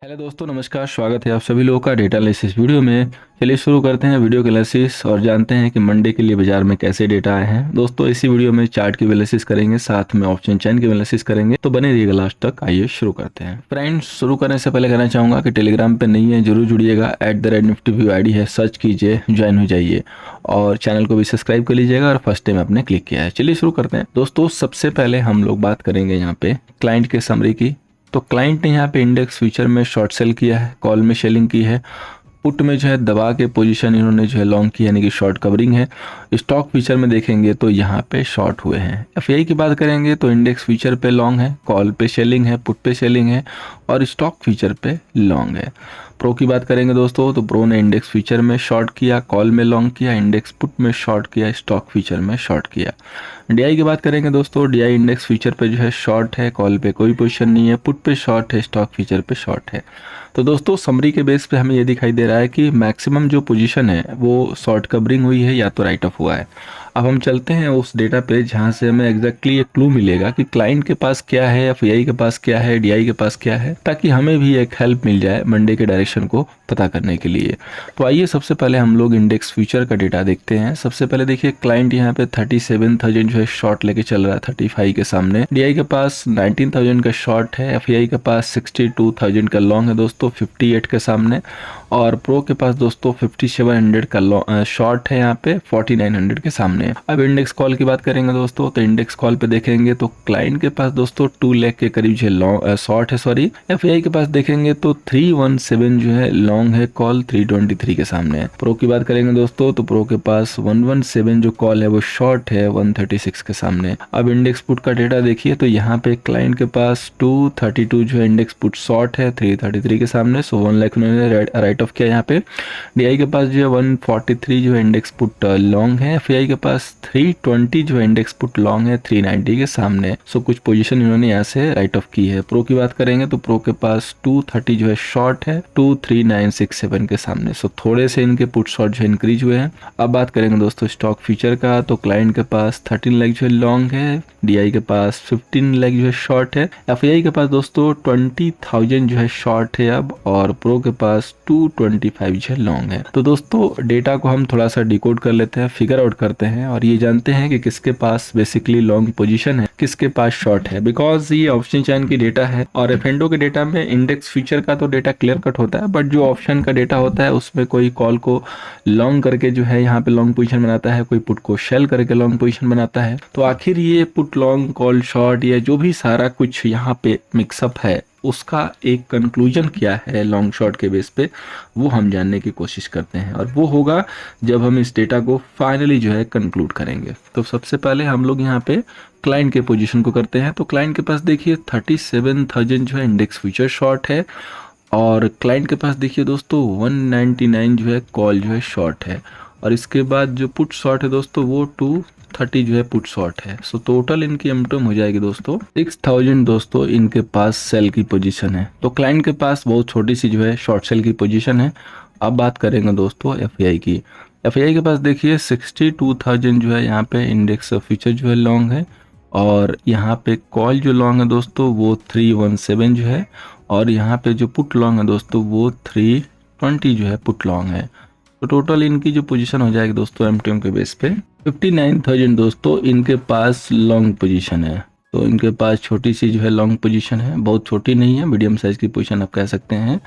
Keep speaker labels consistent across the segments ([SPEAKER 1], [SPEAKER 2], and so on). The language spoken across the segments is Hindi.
[SPEAKER 1] हेलो दोस्तों, नमस्कार। स्वागत है आप सभी लोगों का डेटा एनालिसिस वीडियो में। चलिए शुरू करते हैं वीडियो के एनालिसिस और जानते हैं कि मंडे के लिए बाजार में कैसे डेटा आए हैं। दोस्तों इसी वीडियो में चार्ट की एनालिसिस करेंगे, साथ में ऑप्शन चेन की एनालिसिस करेंगे, तो बने रहिएगा लास्ट तक। आइए शुरू करते हैं। फ्रेंड्स, शुरू करने से पहले कहना चाहूँगा कि टेलीग्राम पे नहीं है जरूर जुड़िएगा। @NiftyView ID है, सर्च कीजिए, ज्वाइन हो जाइए और चैनल को भी सब्सक्राइब कर लीजिएगा और फर्स्ट टाइम आपने क्लिक किया है। चलिए शुरू करते हैं। दोस्तों सबसे पहले हम लोग बात करेंगे यहाँ पे क्लाइंट के समरी की। तो क्लाइंट ने यहाँ पे इंडेक्स फ्यूचर में शॉर्ट सेल किया है, कॉल में सेलिंग की है, पुट में जो है दबा के पोजीशन इन्होंने जो है लॉन्ग की, यानी कि शॉर्ट कवरिंग है। स्टॉक फ्यूचर में देखेंगे तो यहाँ पे शॉर्ट हुए हैं। एफआई की बात करेंगे तो इंडेक्स फ्यूचर पे लॉन्ग है, कॉल पे सेलिंग है, पुट पे सेलिंग है और स्टॉक फ्यूचर पे लॉन्ग है। प्रो की बात करेंगे दोस्तों तो प्रो ने इंडेक्स फ्यूचर में शॉर्ट किया, कॉल में लॉन्ग किया, इंडेक्स पुट में शॉर्ट किया, स्टॉक फ्यूचर में शॉर्ट किया। डीआई की बात करेंगे दोस्तों, डीआई इंडेक्स फ्यूचर पे जो है शॉर्ट है, कॉल पे कोई पोजीशन नहीं है, पुट पे शॉर्ट है, स्टॉक फ्यूचर पे शॉर्ट है। तो दोस्तों समरी के बेस पे हमें ये दिखाई दे रहा है कि मैक्सिमम जो पोजीशन है वो शॉर्ट कवरिंग हुई है या तो राइट ऑफ हुआ है। अब हम चलते हैं उस डेटा पे जहाँ से हमें एग्जैक्टली एक क्लू मिलेगा कि क्लाइंट के पास क्या है, एफआई के पास क्या है, डीआई के पास क्या है, ताकि हमें भी एक हेल्प मिल जाए मंडे के डायरेक्शन को पता करने के लिए। तो आइए सबसे पहले हम लोग इंडेक्स फ्यूचर का डेटा देखते हैं। सबसे पहले देखिए क्लाइंट यहाँ पे 37,000 जो है शॉर्ट लेके चल रहा है 35 के सामने। डीआई के पास 19,000 का शॉर्ट है, एफआई के पास 62,000 का लॉन्ग है दोस्तों 58 के सामने, और प्रो के पास दोस्तों 5700 का शॉर्ट है यहाँ पे 4900 के सामने। अब इंडेक्स कॉल की बात करेंगे दोस्तों तो इंडेक्स कॉल पे देखेंगे तो क्लाइंट के पास दोस्तों 2 लाख के करीब जो शॉर्ट है, सॉरी। एफआई के पास देखेंगे तो 317 जो है लॉन्ग है, कॉल 323 के सामने है। प्रो की बात करेंगे दोस्तों तो प्रो के पास 117 जो कॉल है वो शॉर्ट है 136 के सामने। अब इंडेक्स पुट का डेटा देखिए तो यहाँ पे क्लाइंट के पास 232 जो है इंडेक्स पुट शॉर्ट है 333 के सामने, सो 1 लाख उन्होंने राइट ऑफ किया यहाँ पे। डीआई के पास जो है 143 जो है इंडेक्स पुट लॉन्ग है, एफआई के पास 320 जो है इंडेक्स पुट लॉन्ग है 390 के सामने, सो कुछ पोजीशन इन्होंने यहाँ से राइट ऑफ की है। प्रो की बात करेंगे तो प्रो के पास 230 जो है शॉर्ट है 23967 के सामने, सो थोड़े से इनके पुट शॉर्ट जो इंक्रीज हुए हैं। अब बात करेंगे दोस्तों स्टॉक फ्यूचर का तो क्लाइंट के पास 13 लाख जो है लॉन्ग है, डीआई के पास 15 लाख जो है शॉर्ट है, एफआई के पास दोस्तों 20,000 जो है शॉर्ट है अब, और प्रो के पास 225 जो है लॉन्ग है। तो दोस्तों डेटा को हम थोड़ा सा डिकोड कर लेते हैं, फिगर आउट करते हैं और ये जानते हैं कि किसके पास बेसिकली लॉन्ग पोजीशन है, किसके पास शॉर्ट है। बिकॉज ये ऑप्शन चैन की डेटा है और एफएनडो के डेटा में इंडेक्स फ्यूचर का तो डेटा क्लियर कट होता है, बट जो ऑप्शन का डेटा होता है उसमें कोई कॉल को लॉन्ग करके जो है यहाँ पे लॉन्ग पोजीशन बनाता है, कोई पुट को शेल करके लॉन्ग पोजीशन बनाता है। तो आखिर ये पुट लॉन्ग कॉल शॉर्ट या जो भी सारा कुछ यहाँ पे मिक्सअप है उसका एक कंक्लूजन क्या है लॉन्ग शॉर्ट के बेस पे, वो हम जानने की कोशिश करते हैं और वो होगा जब हम इस डेटा को फाइनली जो है कंक्लूड करेंगे। तो सबसे पहले हम लोग यहाँ पे क्लाइंट के पोजीशन को करते हैं। तो क्लाइंट के पास देखिए 37,000 जो है इंडेक्स फ्यूचर शॉर्ट है और क्लाइंट के पास देखिए दोस्तों 199 जो है कॉल जो है शॉर्ट है, और इसके बाद जो पुट शॉर्ट है दोस्तों वो 230 जो है पुट शॉर्ट है। सो टोटल इनकी एमटोम हो जाएगी दोस्तों 6000 दोस्तों इनके पास सेल की पोजीशन है। तो क्लाइंट के पास बहुत छोटी सी जो है शॉर्ट सेल की पोजीशन है। अब बात करेंगे दोस्तों एफआई की। एफआई के पास देखिए 62,000 जो है यहाँ पे इंडेक्स फ्यूचर जो है लॉन्ग है, और यहाँ पे कॉल जो लॉन्ग है दोस्तों वो 317 जो है, और यहाँ पे जो पुट लॉन्ग है दोस्तों वो 320 जो है पुट लॉन्ग है। तो टोटल इनकी जो पोजीशन हो जाएगी दोस्तों एमटीएम के बेस पे 59,000 दोस्तों इनके पास लॉन्ग पोजीशन है। तो इनके पास छोटी सी जो है लॉन्ग पोजीशन है, बहुत छोटी नहीं है, मीडियम साइज की पोजीशन आप कह सकते हैं।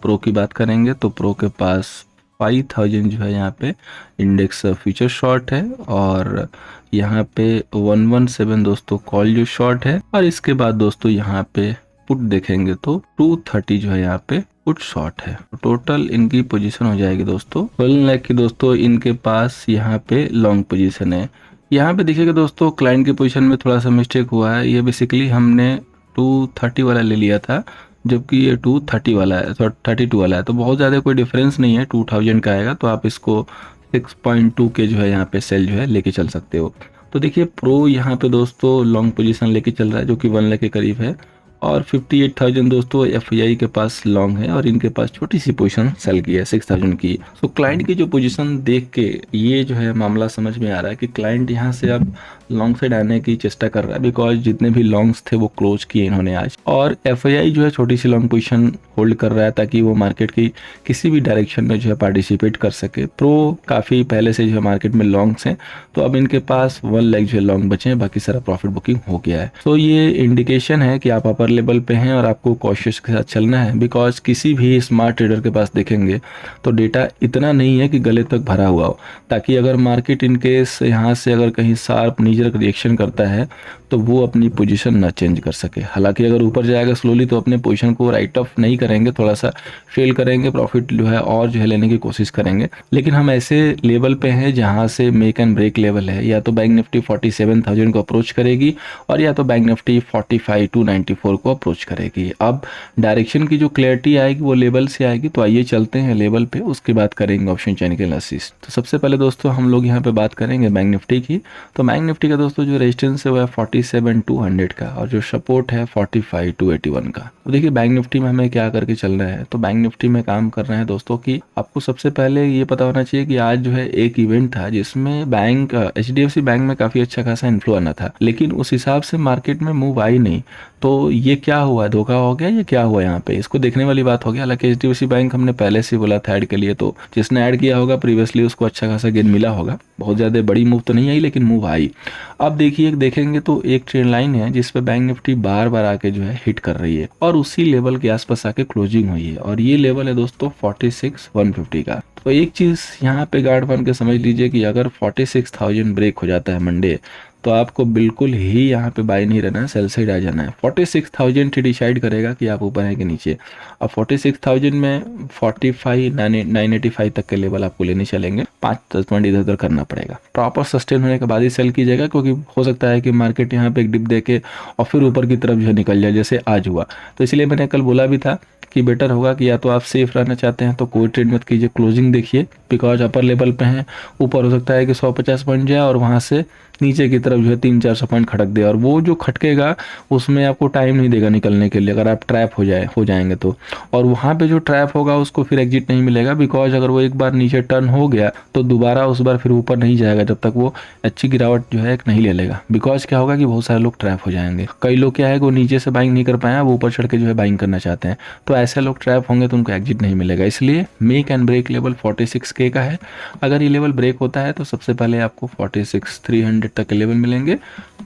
[SPEAKER 1] प्रो की बात करेंगे तो प्रो के पास 5,000 जो है यहाँ पे इंडेक्स फ्यूचर शॉर्ट है, और यहाँ पे 117 दोस्तों कॉल जो शॉर्ट है, और इसके बाद दोस्तों यहाँ पे पुट देखेंगे तो 230 जो है यहाँ पे पुट शॉर्ट है। तो टोटल इनकी पोजीशन हो जाएगी दोस्तों 12 लाख की दोस्तों इनके पास यहाँ पे लॉन्ग पोजीशन है। यहाँ पे देखिएगा दोस्तों क्लाइंट की पोजीशन में थोड़ा सा मिस्टेक हुआ है, ये बेसिकली हमने 230 वाला ले लिया था जबकि ये 230 वाला है, 32 वाला है, तो बहुत ज़्यादा कोई डिफरेंस नहीं है, 2000 का आएगा। तो आप इसको 6.2 के जो है यहाँ पे सेल जो है लेके चल सकते हो। तो देखिए प्रो यहाँ पे दोस्तों लॉन्ग पोजीशन लेके चल रहा है जो कि 1 लाख के करीब है, और 58,000 दोस्तों एफआईआई के पास लॉन्ग है और इनके पास छोटी सी पोजीशन सेल की है 6,000 की। तो क्लाइंट की जो पोजीशन देख के ये जो है मामला समझ में आ रहा है कि क्लाइंट यहाँ से अब लॉन्ग साइड आने की चेष्टा कर रहा है, बिकॉज जितने भी लॉन्ग्स थे वो क्लोज किए इन्होंने आज। और एफआईआई जो है छोटी सी लॉन्ग पोजीशन होल्ड कर रहा है ताकि वो मार्केट की किसी भी डायरेक्शन में जो है पार्टिसिपेट कर सके। प्रो काफ़ी पहले से जो है मार्केट में लॉन्ग्स हैं, तो अब इनके पास 1 लेग जो है लॉन्ग बचे हैं, बाकी सारा प्रॉफिट बुकिंग हो गया है। तो ये इंडिकेशन है कि आप अपर लेवल पे हैं और आपको कॉशियस के साथ चलना है, बिकॉज किसी भी स्मार्ट ट्रेडर के पास देखेंगे तो डेटा इतना नहीं है कि गले तक भरा हुआ हो, ताकि अगर मार्केट इनकेस यहाँ से अगर कहीं शार्प नीजर रिएक्शन करता है तो वो अपनी पोजीशन ना चेंज कर सके। हालांकि अगर ऊपर जाएगा स्लोली तो अपने पोजीशन को राइट ऑफ नहीं करेंगे, थोड़ा सा फेल करेंगे, प्रॉफिट जो है और जो है लेने की कोशिश करेंगे। लेकिन हम ऐसे लेवल पे हैं जहां से मेक एंड ब्रेक लेवल है, या तो बैंक निफ्टी 47,000 को अप्रोच करेगी और या तो बैंक निफ्टी 45,294 को अप्रोच करेगी। अब डायरेक्शन की जो क्लैरिटी आएगी वो लेवल से आएगी। तो आइए चलते हैं लेवल पे, उसके बाद करेंगे ऑप्शन चेन के एनालिसिस। तो सबसे पहले दोस्तों हम लोग यहाँ पे बात करेंगे बैंक निफ्टी की। तो बैंक निफ्टी का दोस्तों जो रेजिस्टेंस है वो है 47,200 का और जो सपोर्ट है 45,281 का। तो देखिए बैंक निफ्टी में हमें क्या करके चलना है। तो बैंक निफ्टी में काम कर रहे हैं दोस्तों कि आपको सबसे पहले ये पता होना चाहिए कि आज जो है एक इवेंट था जिसमें बैंक एचडीएफसी बैंक में काफी अच्छा खासा इन्फ्लो आना था, लेकिन उस हिसाब से मार्केट में मूव आई नहीं। तो ये क्या हुआ, धोखा हो गया, ये क्या हुआ यहाँ पे, इसको देखने वाली बात हो गया। हालांकि एचडीएफसी बैंक हमने पहले से बोला था ऐड के लिए, तो जिसने ऐड किया होगा प्रीवियसली उसको अच्छा खासा गेन मिला होगा। बहुत ज़्यादा बड़ी मूव तो नहीं आई लेकिन मूव आई। अब देखिए देखेंगे तो एक ट्रेंड लाइन है जिस पे बैंक निफ्टी बार बार आके जो है हिट कर रही है और उसी लेवल के आसपास आके क्लोजिंग हुई है और ये लेवल है दोस्तों 46,150 का। तो एक चीज़ यहाँ पे गार्ड बन के समझ लीजिए कि अगर 46,000 ब्रेक हो जाता है मंडे, तो आपको बिल्कुल ही यहाँ पे बाय नहीं रहना है, सेल साइड आ जाना है। 46,000 ही डिसाइड करेगा कि आप ऊपर है कि नीचे। अब 46,000 में 45,985 तक के लेवल आपको लेने चलेंगे, 5-10 पॉइंट इधर उधर करना पड़ेगा। प्रॉपर सस्टेन होने के बाद ही सेल कीजिएगा, क्योंकि हो सकता है कि मार्केट यहाँ पे एक डिप देके और फिर ऊपर की तरफ जो है निकल जाए जैसे आज हुआ। तो इसलिए मैंने कल बोला भी था कि बेटर होगा कि या तो आप सेफ रहना चाहते हैं तो कोई ट्रेड मत कीजिए, क्लोजिंग देखिए, बिकॉज अपर लेवल पे हैं। ऊपर हो सकता है कि 150 पॉइंट जाए और वहाँ से नीचे की तरफ जो है 300-400 पॉइंट खटक दे, और वो जो खटकेगा उसमें आपको टाइम नहीं देगा निकलने के लिए, अगर आप ट्रैप हो जाएंगे तो। और वहाँ पे जो ट्रैप होगा उसको फिर एग्जिट नहीं मिलेगा, बिकॉज अगर वो एक बार नीचे टर्न हो गया तो दोबारा उस बार फिर ऊपर नहीं जाएगा जब तक वो अच्छी गिरावट जो है एक नहीं ले लेगा। बिकॉज क्या होगा कि बहुत सारे लोग ट्रैप हो जाएंगे। कई लोग क्या है कि वो नीचे से बाइंग नहीं कर पाए, वो ऊपर चढ़ के जो है बाइंग करना चाहते हैं, तो ऐसे लोग ट्रैप होंगे तो उनको एग्जिट नहीं मिलेगा। इसलिए make and break level 46K का है। अगर ये लेवल ब्रेक होता है तो सबसे पहले आपको 46,300 तक के लेवल मिलेंगे।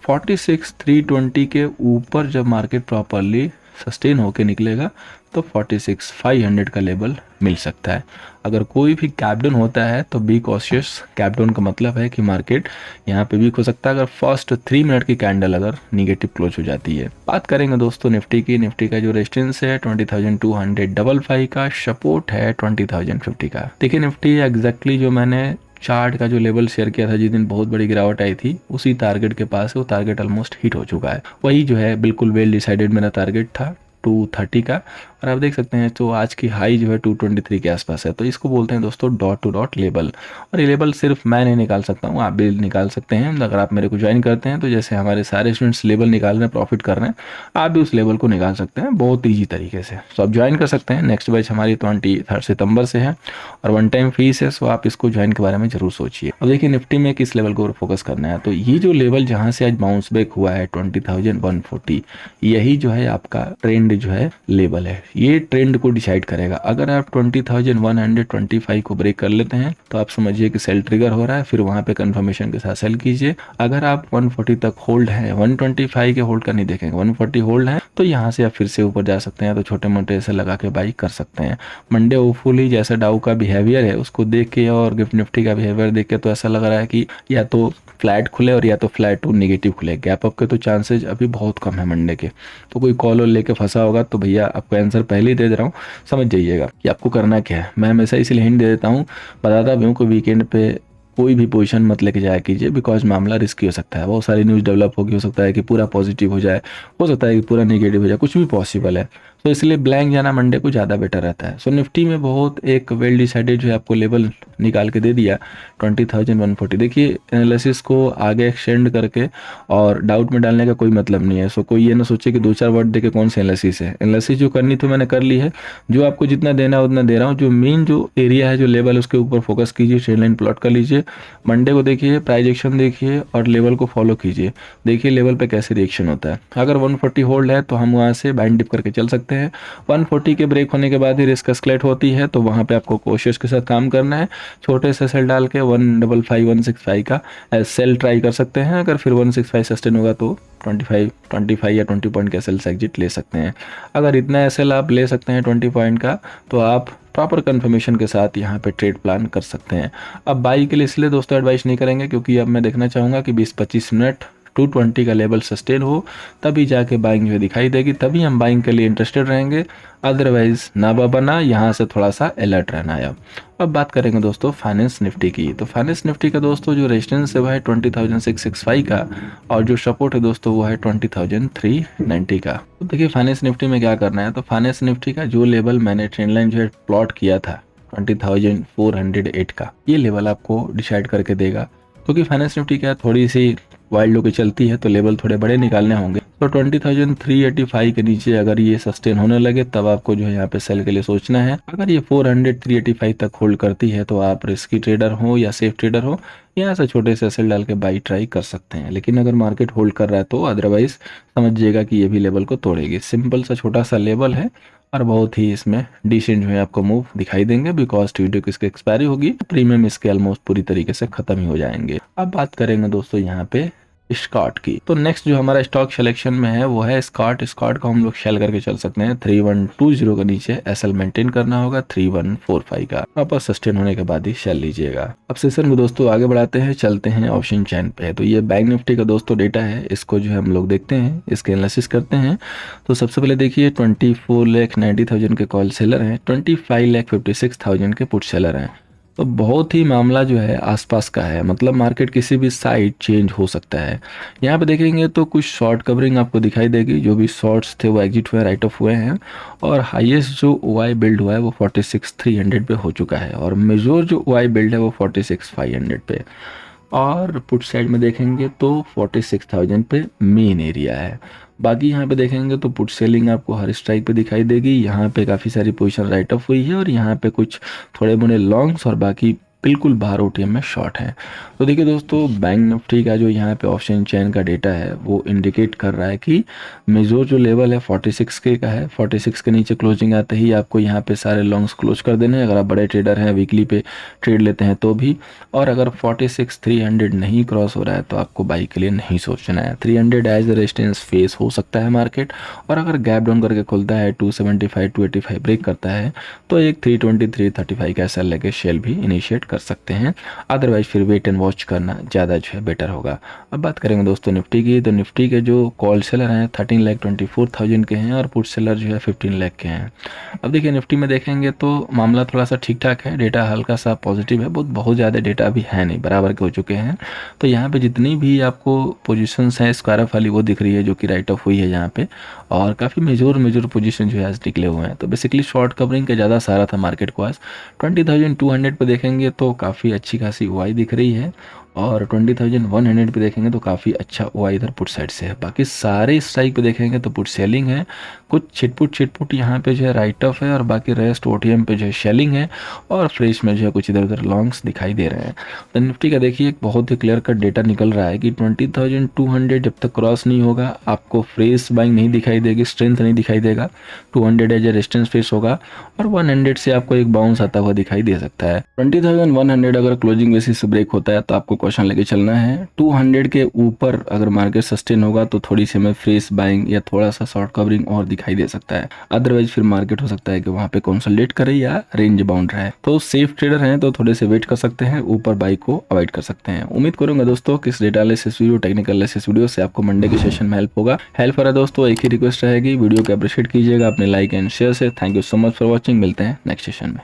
[SPEAKER 1] 46,320 के ऊपर जब मार्केट प्रॉपरली सस्टेन होके निकलेगा तो 46,500 का लेवल मिल सकता है। अगर कोई भी गैप डाउन होता है तो बी कॉशियस। गैप डाउन का मतलब है कि मार्केट यहाँ पे वीक हो सकता है अगर फर्स्ट 3 मिनट की कैंडल अगर निगेटिव क्लोज हो जाती है। बात करेंगे दोस्तों निफ्टी की। निफ्टी का जो रेजिस्टेंस है 20,255 का, सपोर्ट है 20,050 का। देखिए निफ्टी एग्जैक्टली जो मैंने चार्ट का जो लेवल शेयर किया था जिस दिन बहुत बड़ी गिरावट आई थी, उसी टारगेट के पास है। वो टारगेट ऑलमोस्ट हिट हो चुका है। वही जो है बिल्कुल वेल डिसाइडेड मेरा टारगेट था 230 का, और आप देख सकते हैं तो आज की हाई जो है 223 के आसपास है। तो इसको बोलते हैं दोस्तों डॉट टू डॉट लेवल। और ये लेवल सिर्फ मैं नहीं निकाल सकता हूँ, आप भी निकाल सकते हैं। अगर आप मेरे को ज्वाइन करते हैं तो जैसे हमारे सारे स्टूडेंट्स लेवल निकाल रहे हैं, प्रॉफिट कर रहे हैं, आप भी उस लेवल को निकाल सकते हैं बहुत ईजी तरीके से। तो आप ज्वाइन कर सकते हैं। नेक्स्ट बैच हमारी 23 सितंबर से है और 1 टाइम फीस है, सो आप इसको ज्वाइन के बारे में जरूर सोचिए। अब देखिए निफ्टी में किस लेवल को फोकस करना है। तो ये जो लेवल जहाँ से आज बाउंस बैक हुआ है 20,140, यही जो है आपका ट्रेंड जो है लेवल है। ये ट्रेंड को डिसाइड करेगा। अगर आप 20,125 को ब्रेक कर लेते हैं तो आप समझिए कि सेल ट्रिगर हो रहा है, फिर वहां पे कंफर्मेशन के साथ सेल कीजिए। अगर आप 140 तक होल्ड है, 125 के होल्ड का नहीं देखेंगे, 140 होल्ड है तो यहाँ से आप फिर से ऊपर जा सकते हैं, तो छोटे मोटे ऐसे लगा के बाई कर सकते हैं। मंडे होपफुली जैसा डाउ का बिहेवियर है उसको देख के और गिफ्ट निफ्टी का बिहेवियर देख के तो ऐसा लग रहा है कि या तो फ्लैट खुले और या तो फ्लैट टू नेगेटिव खुले। गैप अप के तो चांसेस अभी बहुत कम है मंडे के। तो कोई कॉल और लेके फंसा होगा तो भैया आपको आंसर पहले ही दे रहा हूँ, समझ जाइएगा कि आपको करना क्या है। मैं हमेशा इसलिए हिंट दे देता हूँ, बताता भी हूँ कि वीकेंड पे कोई भी पोजीशन मत लेके जाया कीजिए, बिकॉज मामला रिस्की हो सकता है। बहुत सारी न्यूज़ डेवलप होगी, हो सकता है कि पूरा पॉजिटिव हो जाए, हो सकता है कि पूरा नेगेटिव हो जाए, कुछ भी पॉसिबल है। तो इसलिए ब्लैंक जाना मंडे को ज़्यादा बेटर रहता है। सो निफ्टी में बहुत एक वेल डिसाइडेड जो है आपको लेवल निकाल के दे दिया 20,140। देखिए एनालिसिस को आगे एक्सटेंड करके और डाउट में डालने का कोई मतलब नहीं है। सो कोई ये ना सोचे कि 2-4 वर्ड दे के कौन सी एनालिसिस है। एनालिसिस जो करनी थी मैंने कर ली है, जो आपको जितना देना है उतना दे रहा हूँ। जो मेन जो एरिया है, जो लेवल, उसके ऊपर फोकस कीजिए, ट्रेंड लाइन प्लॉट कर लीजिए, मंडे को देखिए, प्राइस एक्शन देखिए और लेवल को फॉलो कीजिए। देखिए लेवल पे कैसे रिएक्शन होता है। अगर 140 होल्ड है तो हम वहाँ से बाइंड डिप करके चल सकते हैं। 140 के ब्रेक होने के बाद ही रिस्क एस्केलेट होती है, तो वहाँ पे आपको कोशिश के साथ काम करना है। छोटे से सेल डाल के 155 165 का सेल ट्राई कर सकते हैं। अगर फिर 165 सस्टेन होगा तो 25 या 20 पॉइंट का सेल्स एग्जिट ले सकते हैं। अगर इतना एसएल आप ले सकते हैं 20 पॉइंट का, तो आप प्रॉपर कंफर्मेशन के साथ यहाँ पे ट्रेड प्लान कर सकते हैं। अब बाई के लिए इसलिए दोस्तों एडवाइस नहीं करेंगे क्योंकि अब मैं देखना चाहूँगा कि 20-25 मिनट 220 का लेवल सस्टेन हो, तभी जाके बाइंग जो दिखाई देगी, तभी हम बाइंग के लिए इंटरेस्टेड रहेंगे। अदरवाइज ना बाबा ना, यहाँ से थोड़ा सा अलर्ट रहना है। अब बात करेंगे दोस्तों फाइनेंस निफ्टी की। तो फाइनेंस निफ्टी का दोस्तों जो रेजिस्टेंस है वो है 20,665 का, और जो सपोर्ट है दोस्तों वो है 20,390 का। तो देखिए फाइनेंस निफ्टी में क्या करना है। तो फाइनेंस निफ्टी का जो लेवल मैंने ट्रेंड लाइन जो है प्लॉट किया था 20,408 का, ये लेवल आपको डिसाइड करके देगा। क्योंकि फाइनेंस निफ्टी क्या थोड़ी सी वाइल्ड होकर चलती है, तो लेवल थोड़े बड़े निकालने होंगे। तो 20,385 के नीचे अगर ये सस्टेन होने लगे तब आपको जो है यहाँ पे सेल के लिए सोचना है। अगर ये 400-385 तक होल्ड करती है तो आप रिस्की ट्रेडर हो या सेफ ट्रेडर हो, यहाँ से छोटे से सेल डाल के बाई ट्राई कर सकते हैं। लेकिन अगर मार्केट होल्ड कर रहा है तो अदरवाइज समझिएगा कि ये भी लेवल को तोड़ेगी। सिंपल सा छोटा सा लेवल है और बहुत ही इसमें डिसेंट जो है आपको मूव दिखाई देंगे, बिकॉज वीडियो की इसकी एक्सपायरी होगी, प्रीमियम इसके ऑलमोस्ट पूरी तरीके से खत्म ही हो जाएंगे। अब बात करेंगे दोस्तों यहाँ पे स्कॉट की। तो नेक्स्ट जो हमारा स्टॉक सिलेक्शन में है वो है स्कॉट। स्कॉट को हम लोग शेल करके चल सकते हैं 3120 के नीचे एसएल मेंटेन करना होगा 3145 का, वापस सस्टेन होने के बाद ही शेल लीजिएगा। अब सेशन को दोस्तों आगे बढ़ाते हैं, चलते हैं ऑप्शन चैन पे। तो ये बैंक निफ्टी का दोस्तों डेटा है, इसको जो है हम लोग देखते हैं, इसके एनालिसिस करते हैं। तो सबसे पहले देखिए 24,90,000 के कॉल सेलर हैं, 25,56,000 के पुट सेलर हैं। तो बहुत ही मामला जो है आसपास का है, मतलब मार्केट किसी भी साइड चेंज हो सकता है। यहाँ पे देखेंगे तो कुछ शॉर्ट कवरिंग आपको दिखाई देगी, जो भी शॉर्ट्स थे वो एग्जिट हुए, राइट ऑफ हुए हैं। और हाईएस्ट जो ओआई बिल्ड हुआ है वो 46,300 पे हो चुका है, और मेजोर जो ओआई बिल्ड है वो 46,500 पे। और पुट साइड में देखेंगे तो 46,000 पे मेन एरिया है। बाकी यहाँ पे देखेंगे तो पुट सेलिंग आपको हर स्ट्राइक पे दिखाई देगी। यहाँ पे काफ़ी सारी पोजीशन राइट ऑफ हुई है, और यहाँ पे कुछ थोड़े मोड़े लॉन्ग्स और बाकी बिल्कुल बाहर ओटीएम में शॉर्ट है। तो देखिए दोस्तों बैंक निफ्टी का जो यहाँ पे ऑप्शन चैन का डेटा है वो इंडिकेट कर रहा है कि मेजोर जो लेवल है 46 के का है। 46 के नीचे क्लोजिंग आते ही आपको यहाँ पे सारे लॉन्ग्स क्लोज कर देने हैं, अगर आप बड़े ट्रेडर हैं, वीकली पे ट्रेड लेते हैं तो भी। और अगर 46,300 नहीं क्रॉस हो रहा है तो आपको बाई के लिए नहीं सोचना है। 300 एज रेजिस्टेंस फेस हो सकता है मार्केट, और अगर गैप डाउन करके खुलता है 275 285 ब्रेक करता है तो एक 320 335 का ऐसा लेके शेल भी इनिशिएट कर सकते हैं। अदरवाइज फिर वेट एंड वॉच करना ज़्यादा जो है बेटर होगा। अब बात करेंगे दोस्तों निफ्टी की। तो निफ्टी के जो कॉल सेलर हैं 13,24,000 के हैं, और पुट सेलर जो है 15 लाख के हैं। अब देखिए निफ्टी में देखेंगे तो मामला थोड़ा सा ठीक ठाक है, डेटा हल्का सा पॉजिटिव है, बहुत ज़्यादा डेटा भी है नहीं, बराबर के हो चुके हैं। तो यहाँ पे जितनी भी आपको पोजीशंस हैं स्क्वायर ऑफ वाली वो दिख रही है, जो कि राइट ऑफ हुई है यहाँ पे, और काफ़ी मेजोर पोजीशन जो है आज निकले हुए हैं। तो बेसिकली शॉर्ट कवरिंग का ज़्यादा सारा था मार्केट को आज। 20,200 पे देखेंगे तो काफ़ी अच्छी खासी ओआई दिख रही है, और 20,100 पे देखेंगे तो काफ़ी अच्छा ओआई इधर पुट साइड से है। बाकी सारे स्ट्राइक पे देखेंगे तो पुट सेलिंग है, कुछ छिटपुट यहाँ पे जो है राइट ऑफ है, और बाकी रेस्ट ओटीएम पे जो है शेलिंग है, और फ्रेश में जो है कुछ इधर उधर लॉन्ग्स दिखाई दे रहे हैं। तो निफ्टी का देखिए एक बहुत ही क्लियर कट डेटा निकल रहा है कि 20,200 जब तक क्रॉस नहीं होगा आपको फ्रेश बाइंग नहीं दिखाई देगी, स्ट्रेंथ नहीं दिखाई देगा। 200 एज ए रेजिस्टेंस फेस होगा, और 100 से आपको एक बाउंस आता हुआ दिखाई दे सकता है। 20,100 अगर क्लोजिंग बेसिस से ब्रेक होता है तो आपको क्वेश्चन लेके चलना है। 200 के ऊपर अगर मार्केट सस्टेन होगा तो थोड़ी सी हमें फ्रेश बाइंग या थोड़ा सा शॉर्ट कवरिंग और दिखाई दे सकता है। अदरवाइज फिर मार्केट हो सकता है कि वहां पे कंसोलिडेट करे या रेंज बाउंड रहे। तो सेफ ट्रेडर हैं तो थोड़े से वेट कर सकते हैं, ऊपर बाई को अवॉइड कर सकते हैं। उम्मीद करूंगा दोस्तों कि इस data analysis video, technical analysis video से आपको मंडे के सेशन में हेल्प होगा। हेल्प हो रहा है दोस्तों, एक ही रिक्वेस्ट रहेगी, वीडियो को अप्रिशिएट कीजिएगा अपने लाइक एंड शेयर से। Thank you so much for watching, मिलते हैं नेक्स्ट सेशन में।